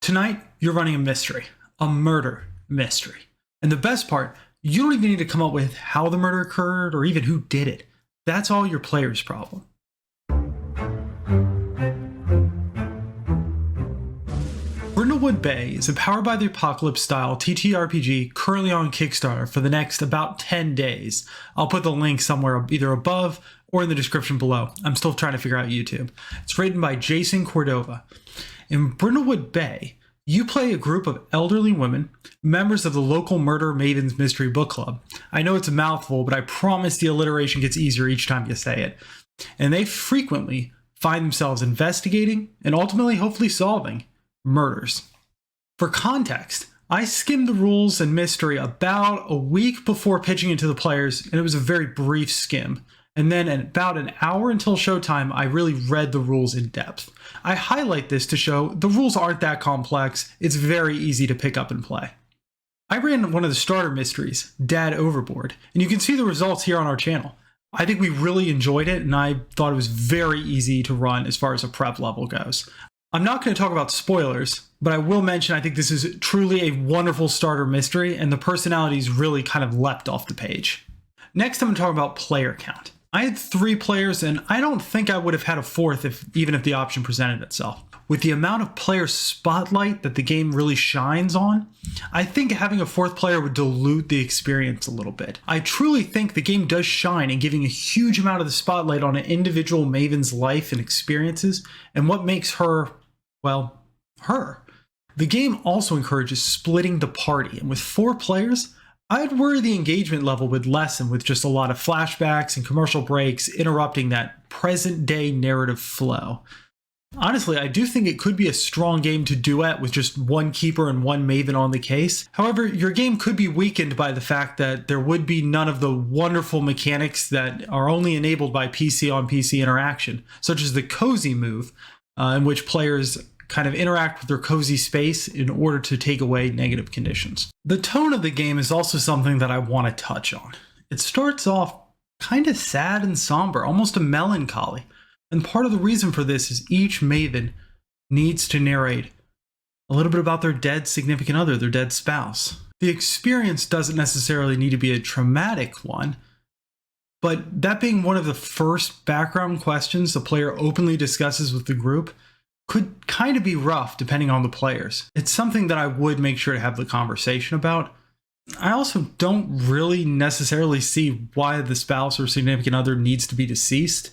Tonight, you're running a mystery, a murder mystery. And the best part, you don't even need to come up with how the murder occurred or even who did it. That's all your player's problem. Brindlewood Bay is a Powered by the Apocalypse style TTRPG currently on Kickstarter for the next about 10 days. I'll put the link somewhere either above or in the description below. I'm still trying to figure out YouTube. It's written by Jason Cordova. In Brindlewood Bay, you play a group of elderly women, members of the local Murder Mavens Mystery Book Club. I know it's a mouthful, but I promise the alliteration gets easier each time you say it. And they frequently find themselves investigating and ultimately hopefully solving murders. For context, I skimmed the rules and mystery about a week before pitching it to the players, and it was a very brief skim. And then at about an hour until showtime, I really read the rules in depth. I highlight this to show the rules aren't that complex. It's very easy to pick up and play. I ran one of the starter mysteries, Dad Overboard, and you can see the results here on our channel. I think we really enjoyed it, and I thought it was very easy to run as far as a prep level goes. I'm not going to talk about spoilers, but I will mention I think this is truly a wonderful starter mystery, and the personalities really kind of leapt off the page. Next, I'm going to talk about player count. I had 3 players, and I don't think I would have had a 4th even if the option presented itself. With the amount of player spotlight that the game really shines on, I think having a 4th player would dilute the experience a little bit. I truly think the game does shine in giving a huge amount of the spotlight on an individual Maven's life and experiences, and what makes her, well, her. The game also encourages splitting the party, and with 4 players, I'd worry the engagement level would lessen with just a lot of flashbacks and commercial breaks interrupting that present-day narrative flow. Honestly, I do think it could be a strong game to duet with just one keeper and one Maven on the case. However, your game could be weakened by the fact that there would be none of the wonderful mechanics that are only enabled by PC-on-PC interaction, such as the cozy move, in which players kind of interact with their cozy space in order to take away negative conditions. The tone of the game is also something that I want to touch on. It starts off kind of sad and somber, almost a melancholy. And part of the reason for this is each Maven needs to narrate a little bit about their dead significant other, their dead spouse. The experience doesn't necessarily need to be a traumatic one, but that being one of the first background questions the player openly discusses with the group could kind of be rough depending on the players. It's something that I would make sure to have the conversation about. I also don't really necessarily see why the spouse or significant other needs to be deceased.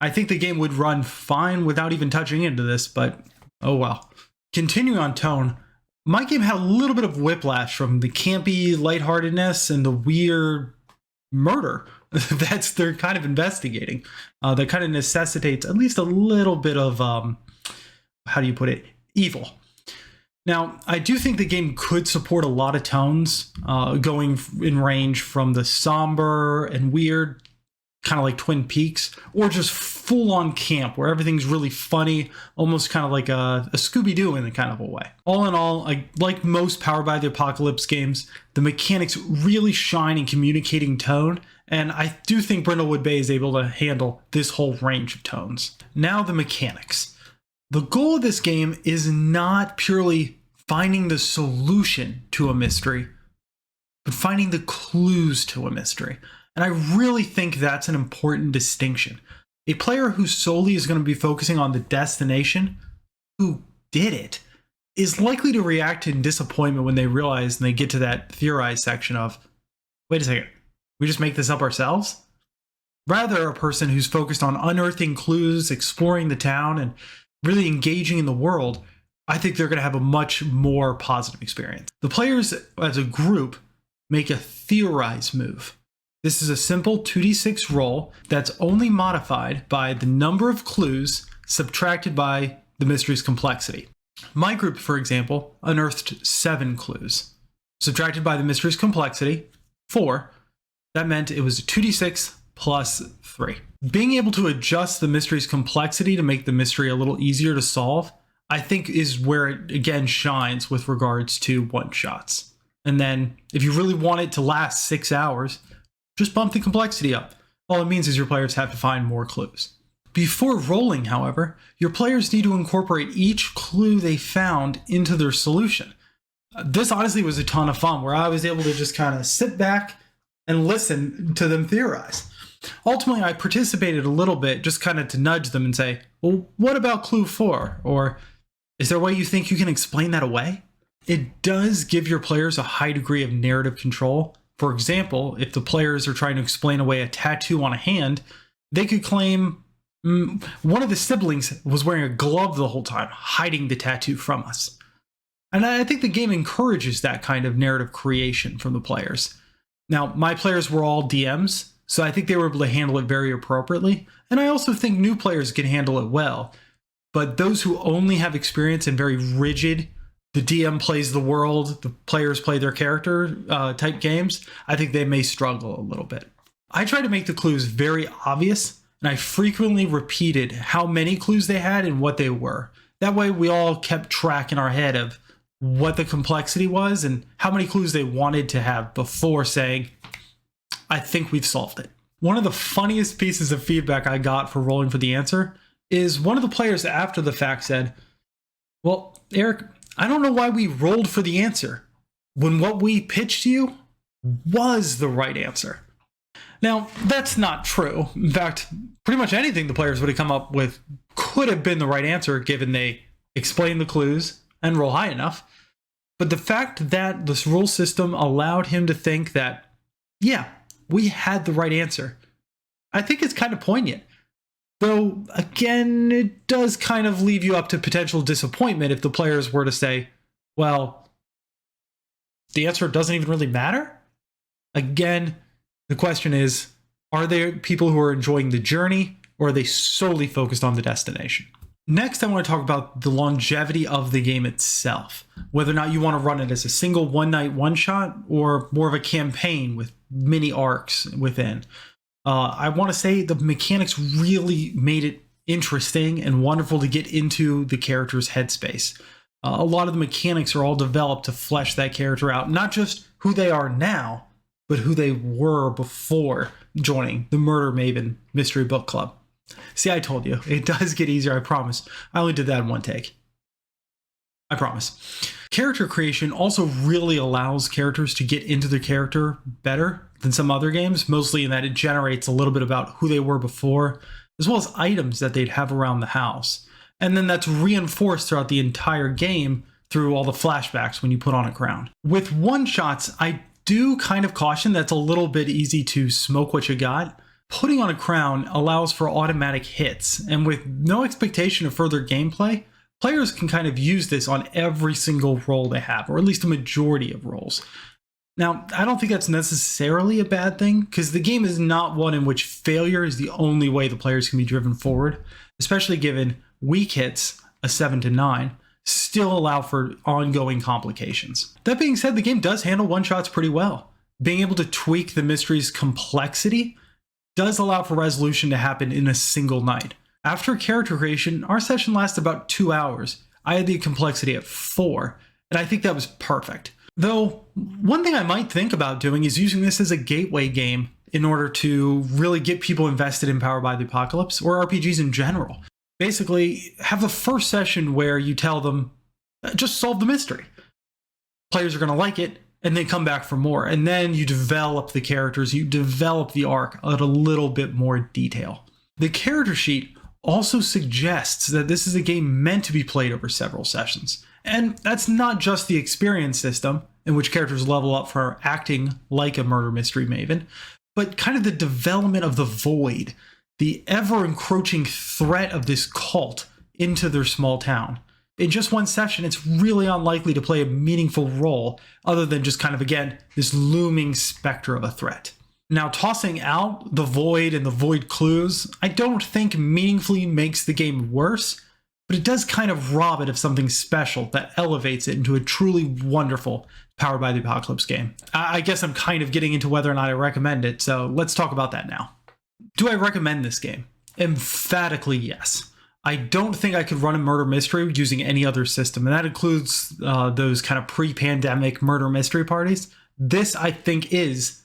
I think the game would run fine without even touching into this, but oh well. Continuing on tone, my game had a little bit of whiplash from the campy lightheartedness and the weird murder that's they're kind of investigating. That kind of necessitates at least a little bit of how do you put it? Evil. Now, I do think the game could support a lot of tones, going in range from the somber and weird, kind of like Twin Peaks, or just full-on camp, where everything's really funny, almost kind of like a Scooby-Doo in a kind of a way. All in all, like most Powered by the Apocalypse games, the mechanics really shine in communicating tone, and I do think Brindlewood Bay is able to handle this whole range of tones. Now the mechanics. The goal of this game is not purely finding the solution to a mystery, but finding the clues to a mystery. And I really think that's an important distinction. A player who solely is going to be focusing on the destination, who did it, is likely to react in disappointment when they realize and they get to that theorize section of, wait a second, we just make this up ourselves? Rather, a person who's focused on unearthing clues, exploring the town, and really engaging in the world, I think they're going to have a much more positive experience. The players as a group make a theorize move. This is a simple 2d6 roll that's only modified by the number of clues subtracted by the mystery's complexity. My group, for example, unearthed 7 clues. Subtracted by the mystery's complexity, 4. That meant it was a 2d6 plus 3. Being able to adjust the mystery's complexity to make the mystery a little easier to solve, I think is where it again shines with regards to one-shots. And then if you really want it to last 6 hours, just bump the complexity up. All it means is your players have to find more clues. Before rolling, however, your players need to incorporate each clue they found into their solution. This honestly was a ton of fun, where I was able to just kind of sit back and listen to them theorize. Ultimately, I participated a little bit, just kind of to nudge them and say, well, what about clue 4? Or is there a way you think you can explain that away? It does give your players a high degree of narrative control. For example, if the players are trying to explain away a tattoo on a hand, they could claim one of the siblings was wearing a glove the whole time, hiding the tattoo from us. And I think the game encourages that kind of narrative creation from the players. Now, my players were all DMs, so I think they were able to handle it very appropriately. And I also think new players can handle it well. But those who only have experience in very rigid, the DM plays the world, the players play their character type games, I think they may struggle a little bit. I try to make the clues very obvious, and I frequently repeated how many clues they had and what they were. That way we all kept track in our head of what the complexity was and how many clues they wanted to have before saying, I think we've solved it. One of the funniest pieces of feedback I got for rolling for the answer is one of the players after the fact said, well, Eric, I don't know why we rolled for the answer when what we pitched to you was the right answer. Now, that's not true. In fact, pretty much anything the players would have come up with could have been the right answer given they explained the clues and roll high enough. But the fact that this rule system allowed him to think that, yeah, we had the right answer, I think it's kind of poignant. Though, again, it does kind of leave you up to potential disappointment if the players were to say, well, the answer doesn't even really matter. Again, the question is, are there people who are enjoying the journey, or are they solely focused on the destination? Next, I want to talk about the longevity of the game itself. Whether or not you want to run it as a single one-night one-shot, or more of a campaign with mini arcs within. I want to say the mechanics really made it interesting and wonderful to get into the character's headspace. A lot of the mechanics are all developed to flesh that character out, not just who they are now, but who they were before joining the Murder Maven Mystery Book Club. See, I told you, it does get easier, I promise. I only did that in one take. I promise. Character creation also really allows characters to get into their character better than some other games, mostly in that it generates a little bit about who they were before, as well as items that they'd have around the house. And then that's reinforced throughout the entire game through all the flashbacks when you put on a crown. With one-shots, I do kind of caution that's a little bit easy to smoke what you got. Putting on a crown allows for automatic hits, and with no expectation of further gameplay, players can kind of use this on every single roll they have, or at least a majority of rolls. Now, I don't think that's necessarily a bad thing, because the game is not one in which failure is the only way the players can be driven forward, especially given weak hits, a 7 to 9, still allow for ongoing complications. That being said, the game does handle one-shots pretty well. Being able to tweak the mystery's complexity does allow for resolution to happen in a single night. After character creation, our session lasted about 2 hours. I had the complexity at 4, and I think that was perfect. Though, one thing I might think about doing is using this as a gateway game in order to really get people invested in Powered by the Apocalypse, or RPGs in general. Basically, have a first session where you tell them, just solve the mystery. Players are going to like it, and then come back for more. And then you develop the characters, you develop the arc at a little bit more detail. The character sheet also suggests that this is a game meant to be played over several sessions. And that's not just the experience system, in which characters level up for acting like a murder mystery maven, but kind of the development of the void, the ever-encroaching threat of this cult into their small town. In just one session, it's really unlikely to play a meaningful role other than just kind of, again, this looming specter of a threat. Now, tossing out the void and the void clues, I don't think meaningfully makes the game worse, but it does kind of rob it of something special that elevates it into a truly wonderful Powered by the Apocalypse game. I guess I'm kind of getting into whether or not I recommend it, so let's talk about that now. Do I recommend this game? Emphatically yes. I don't think I could run a murder mystery using any other system, and that includes those kind of pre-pandemic murder mystery parties. This, I think, is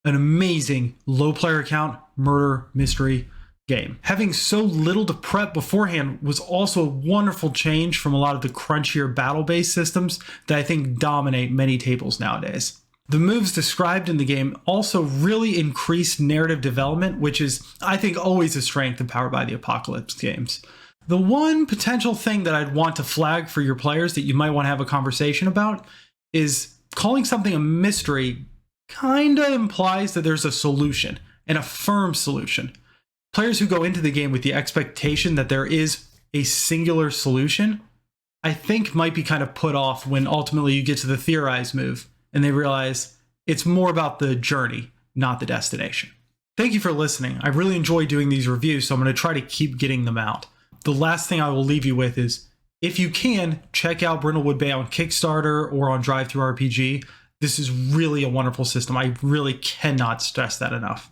an amazing low player count murder mystery game. Having so little to prep beforehand was also a wonderful change from a lot of the crunchier battle-based systems that I think dominate many tables nowadays. The moves described in the game also really increased narrative development, which is, I think, always a strength of Powered by the Apocalypse games. The one potential thing that I'd want to flag for your players that you might want to have a conversation about is calling something a mystery kinda implies that there's a solution, and a firm solution. Players who go into the game with the expectation that there is a singular solution, I think might be kind of put off when ultimately you get to the theorize move and they realize it's more about the journey, not the destination. Thank you for listening. I really enjoy doing these reviews, so I'm going to try to keep getting them out. The last thing I will leave you with is, if you can, check out Brindlewood Bay on Kickstarter or on Drive-Thru RPG. This is really a wonderful system. I really cannot stress that enough.